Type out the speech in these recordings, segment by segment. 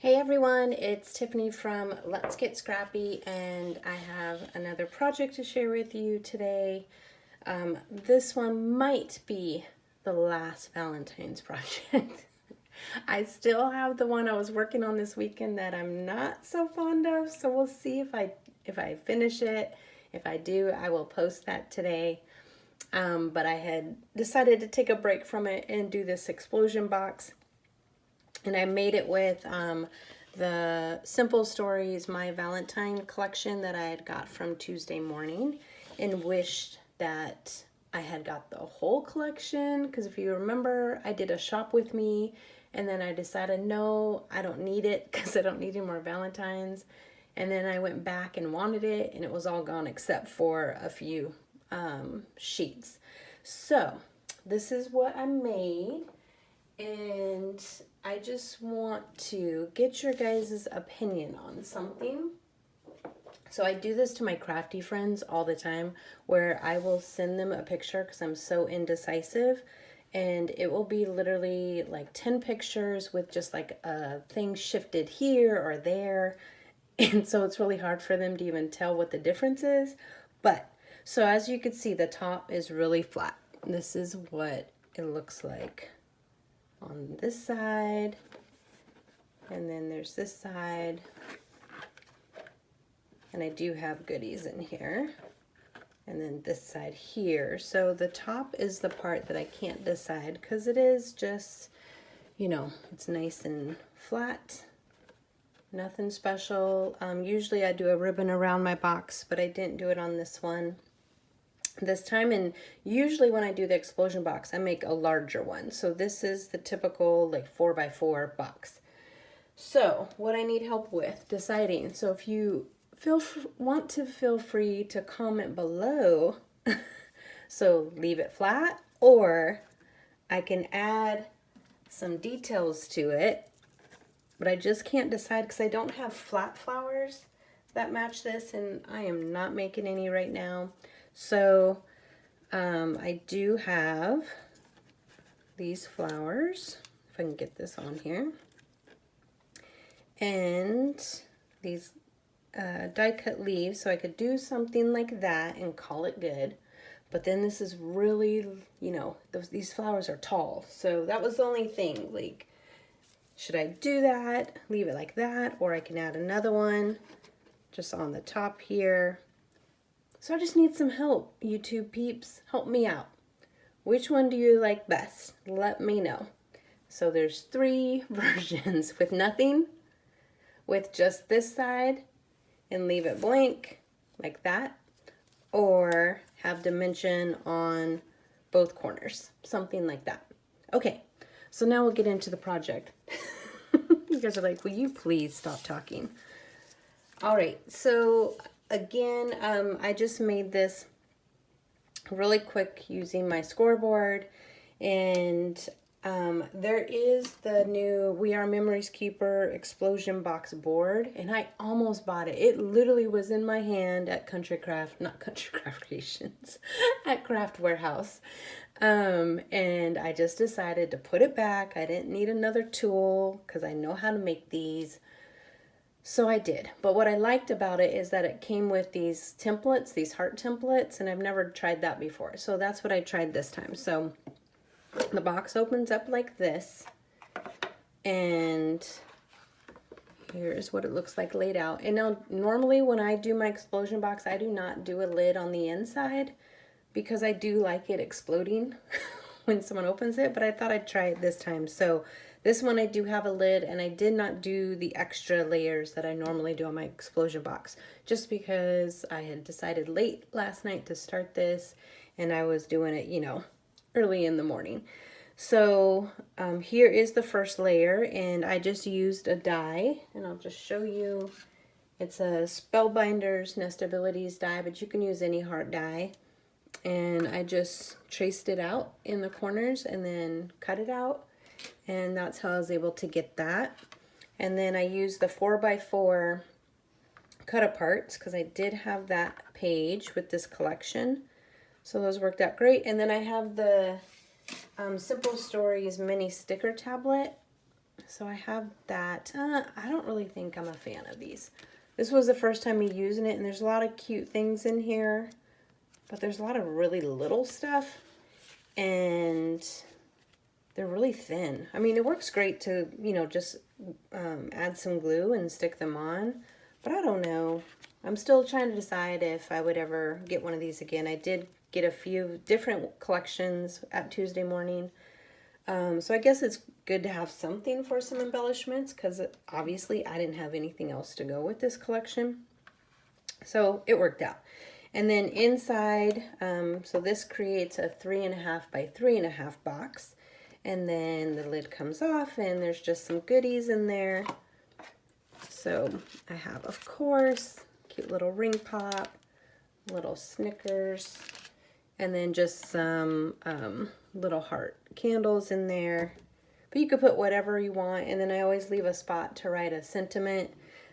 Hey everyone, it's Tiffany from Let's Get Scrappy, and I have another project to share with you today. This one might be the last Valentine's project. I still have the one I was working on this weekend that I'm not so fond of, so we'll see if I finish it. If I do, I will post that today. But I had decided to take a break from it and do this explosion box. And I made it with the Simple Stories My Valentine collection that I had got from Tuesday morning, and wished that I had got the whole collection, because if you remember, I did a shop with me and then I decided no, I don't need it because I don't need any more Valentines. And then I went back and wanted it, and it was all gone except for a few sheets. So this is what I made. And I just want to get your guys' opinion on something. So I do this to my crafty friends all the time, where I will send them a picture because I'm so indecisive, and it will be literally like 10 pictures with just like a thing shifted here or there. And so it's really hard for them to even tell what the difference is. But so as you can see, the top is really flat. This is what it looks like on this side, and then there's this side, and I do have goodies in here, and then this side here. So the top is the part that I can't decide because it is just, it's nice and flat, nothing special. Usually I do a ribbon around my box, but I didn't do it on this one this time. And usually when I do the explosion box, I make a larger one. So this is the typical like 4x4 box. So what I need help with deciding. So if you want to, feel free to comment below. So leave it flat, or I can add some details to it, but I just can't decide because I don't have flat flowers that match this, and I am not making any right now. So I do have these flowers, if I can get this on here, and these die cut leaves, so I could do something like that and call it good. But then this is really, these flowers are tall, so that was the only thing, like, should I do that, leave it like that, or I can add another one just on the top here. So I just need some help, YouTube peeps. Help me out. Which one do you like best? Let me know. So there's 3 versions: with nothing, with just this side and leave it blank like that, or have dimension on both corners, something like that. Okay, so now we'll get into the project. You guys are like, will you please stop talking? All right, so again, I just made this really quick using my scoreboard, and there is the new We Are Memories Keeper explosion box board, and I almost bought it. It literally was in my hand at not Country Craft Creations, at Craft Warehouse. And I just decided to put it back. I didn't need another tool because I know how to make these. So I did. But what I liked about it is that it came with these templates, these heart templates, and I've never tried that before. So that's what I tried this time. So the box opens up like this, and here's what it looks like laid out. And now normally when I do my explosion box, I do not do a lid on the inside because I do like it exploding when someone opens it, but I thought I'd try it this time. So this one I do have a lid, and I did not do the extra layers that I normally do on my explosion box, just because I had decided late last night to start this, and I was doing it, early in the morning. So here is the first layer, and I just used a die, and I'll just show you. It's a Spellbinders Nestabilities die, but you can use any heart die. And I just traced it out in the corners and then cut it out. And that's how I was able to get that. And then I used the 4x4 cut aparts because I did have that page with this collection. So those worked out great. And then I have the Simple Stories mini sticker tablet. So I have that. I don't really think I'm a fan of these. This was the first time me using it, and there's a lot of cute things in here, but there's a lot of really little stuff, and they're really thin. I mean, it works great to, you know, just add some glue and stick them on, but I don't know. I'm still trying to decide if I would ever get one of these again. I did get a few different collections at Tuesday morning. So I guess it's good to have something for some embellishments, because obviously I didn't have anything else to go with this collection. So it worked out. And then inside, so this creates a 3.5 by 3.5 box. And then the lid comes off and there's just some goodies in there. So I have, of course, cute little ring pop, little Snickers, and then just some little heart candles in there. But you could put whatever you want, and then I always leave a spot to write a sentiment.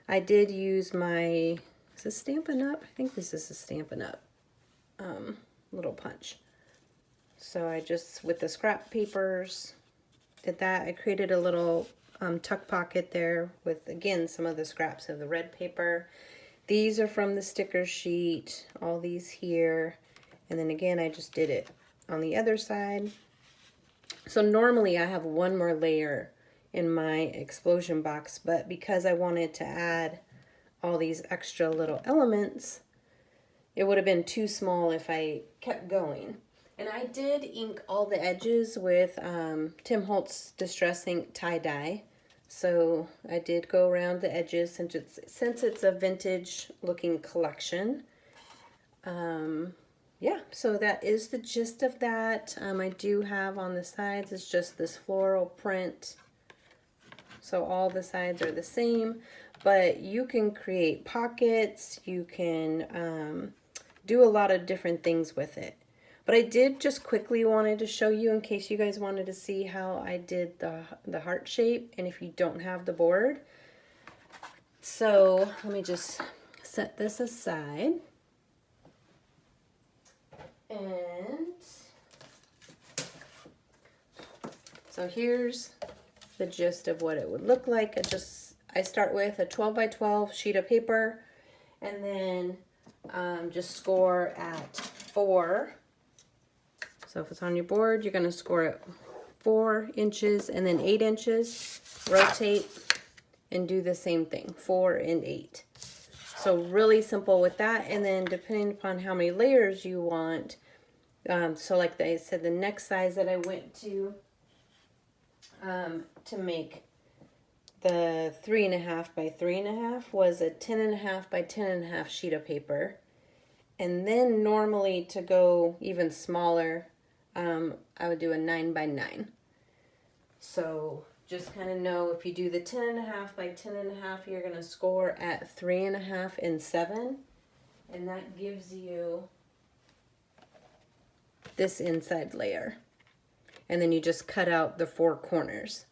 I did use my, is this Stampin' Up? I think this is a Stampin' Up little punch. So I just, with the scrap papers, did that. I created a little tuck pocket there with, again, some of the scraps of the red paper. These are from the sticker sheet, all these here. And then again, I just did it on the other side. So normally I have one more layer in my explosion box, but because I wanted to add all these extra little elements, it would have been too small if I kept going. And I did ink all the edges with Tim Holtz Distress Ink tie-dye. So I did go around the edges since it's a vintage looking collection. Yeah, so that is the gist of that. I do have on the sides, it's just this floral print. So all the sides are the same, but you can create pockets, you can do a lot of different things with it. But I did just quickly wanted to show you in case you guys wanted to see how I did the heart shape, and if you don't have the board. So let me just set this aside. And so here's the gist of what it would look like. I start with a 12 by 12 sheet of paper, and then just score at 4. So if it's on your board, you're going to score at 4 inches and then 8 inches. Rotate and do the same thing, 4 and 8. So really simple with that. And then depending upon how many layers you want, so like I said, the next size that I went to make the 3.5 by 3.5 was a 10.5 by 10.5 sheet of paper. And then normally to go even smaller, I would do a 9 by 9. So just kind of know if you do the 10.5 by 10.5, you're going to score at 3.5 and 7. And that gives you this inside layer. And then you just cut out the 4 corners.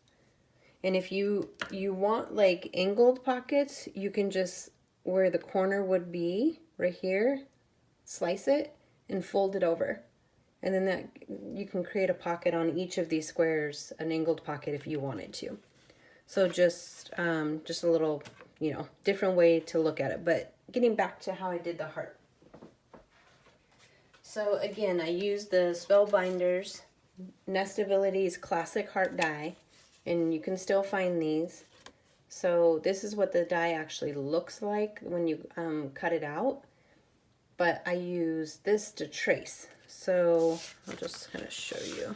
And if you want like angled pockets, you can just, where the corner would be right here, slice it and fold it over. And then that you can create a pocket on each of these squares, an angled pocket if you wanted to. So just a little, you know, different way to look at it. But getting back to how I did the heart. So again, I used the Spellbinders Nestability's Classic Heart die, and you can still find these. So this is what the die actually looks like when you cut it out. But I use this to trace. So I'll just kind of show you.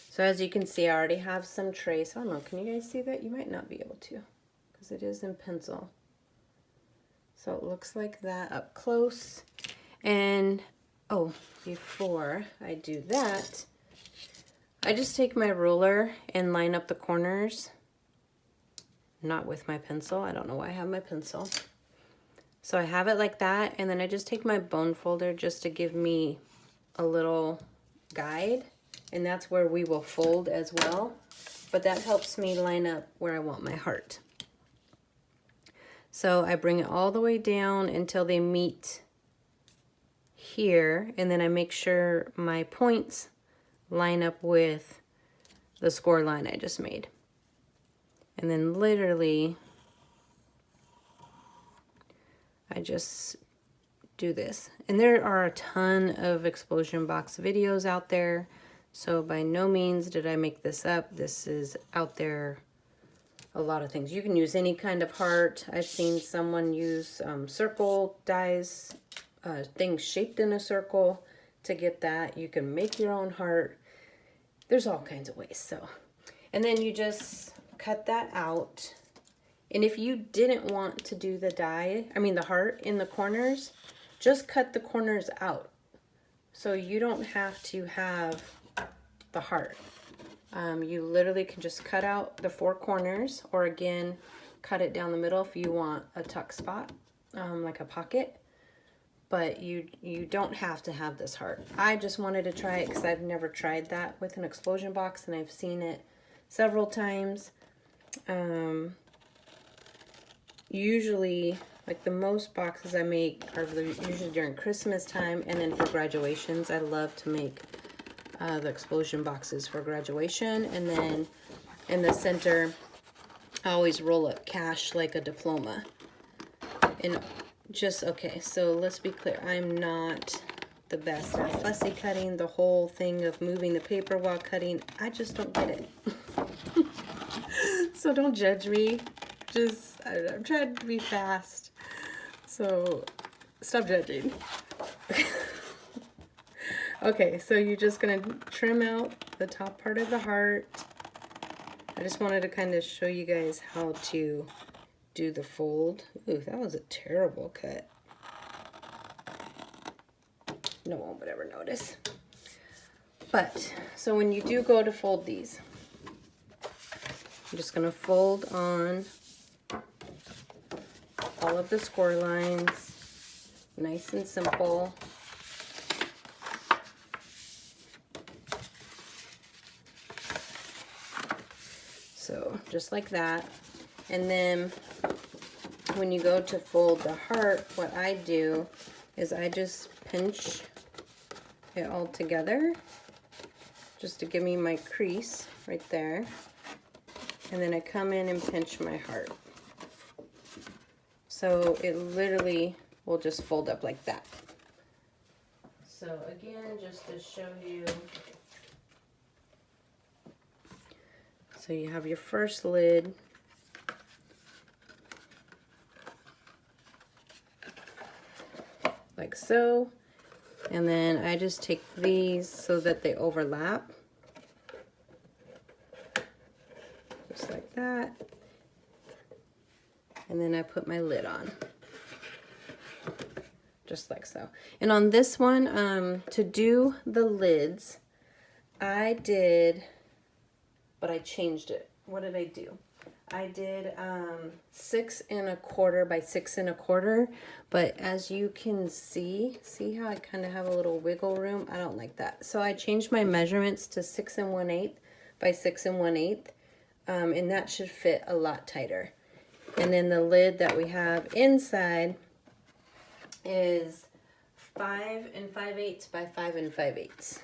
So as you can see, I already have some trace. I don't know, can you guys see that? You might not be able to, because it is in pencil. So it looks like that up close. And, oh, before I do that, I just take my ruler and line up the corners. Not with my pencil. I don't know why I have my pencil. So I have it like that, and then I just take my bone folder just to give me a little guide, and that's where we will fold as well. But that helps me line up where I want my heart. So I bring it all the way down until they meet here, and then I make sure my points line up with the score line I just made. And then literally, I just do this. And there are a ton of explosion box videos out there, so by no means did I make this up. This is out there, a lot of things. You can use any kind of heart. I've seen someone use circle dies, things shaped in a circle to get that. You can make your own heart. There's all kinds of ways. So, and then you just cut that out. And if you didn't want to do the the heart in the corners, just cut the corners out. So you don't have to have the heart. You literally can just cut out the 4 corners, or again, cut it down the middle if you want a tuck spot, like a pocket. But you don't have to have this heart. I just wanted to try it because I've never tried that with an explosion box, and I've seen it several times. Usually, like the most boxes I make are usually during Christmas time, and then for graduations, I love to make the explosion boxes for graduation. And then in the center, I always roll up cash like a diploma. And just, okay, so let's be clear. I'm not the best at fussy cutting, the whole thing of moving the paper while cutting. I just don't get it. So don't judge me. Just, I'm trying to be fast. So stop judging. Okay, so you're just going to trim out the top part of the heart. I just wanted to kind of show you guys how to do the fold. Ooh, that was a terrible cut. No one would ever notice. But, so when you do go to fold these, I'm just going to fold on all of the score lines, nice and simple. So just like that. And then when you go to fold the heart, what I do is I just pinch it all together just to give me my crease right there. And then I come in and pinch my heart. So it literally will just fold up like that. So again, just to show you. So you have your first lid. Like so. And then I just take these so that they overlap. Just like that. And then I put my lid on. Just like so. And on this one, to do the lids, I did, but I changed it. What did I do? I did 6 1/4 by 6 1/4, but as you can see how I kind of have a little wiggle room? I don't like that. So I changed my measurements to 6 1/8 by 6 1/8, and that should fit a lot tighter. And then the lid that we have inside is 5 5/8 by 5 5/8.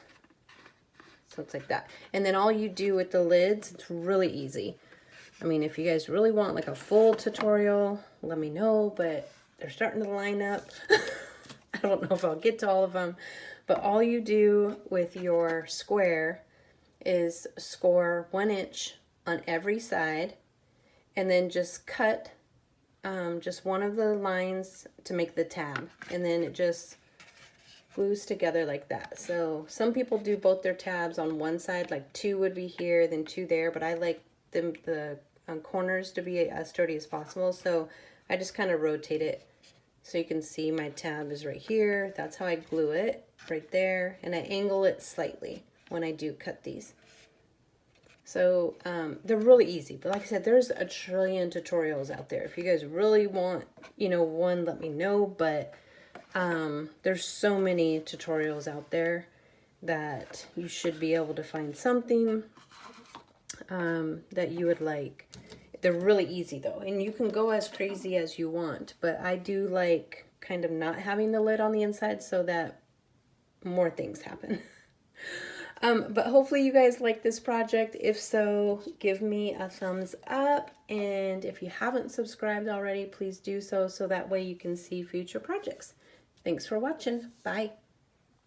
So it's like that. And then all you do with the lids, it's really easy. I mean, if you guys really want like a full tutorial, let me know, but they're starting to line up. I don't know if I'll get to all of them, but all you do with your square is score 1 inch on every side, and then just cut just one of the lines to make the tab, and then it just glues together like that. So some people do both their tabs on one side, like 2 would be here, then 2 there, but I like the corners to be as sturdy as possible, so I just kind of rotate it so you can see my tab is right here. That's how I glue it, right there, and I angle it slightly when I do cut these. So they're really easy, but like I said, there's a trillion tutorials out there. If you guys really want, one, let me know, but there's so many tutorials out there that you should be able to find something that you would like. They're really easy though, and you can go as crazy as you want, but I do like kind of not having the lid on the inside so that more things happen. But hopefully you guys like this project. If so, give me a thumbs up. And if you haven't subscribed already, please do so that way you can see future projects. Thanks for watching. Bye.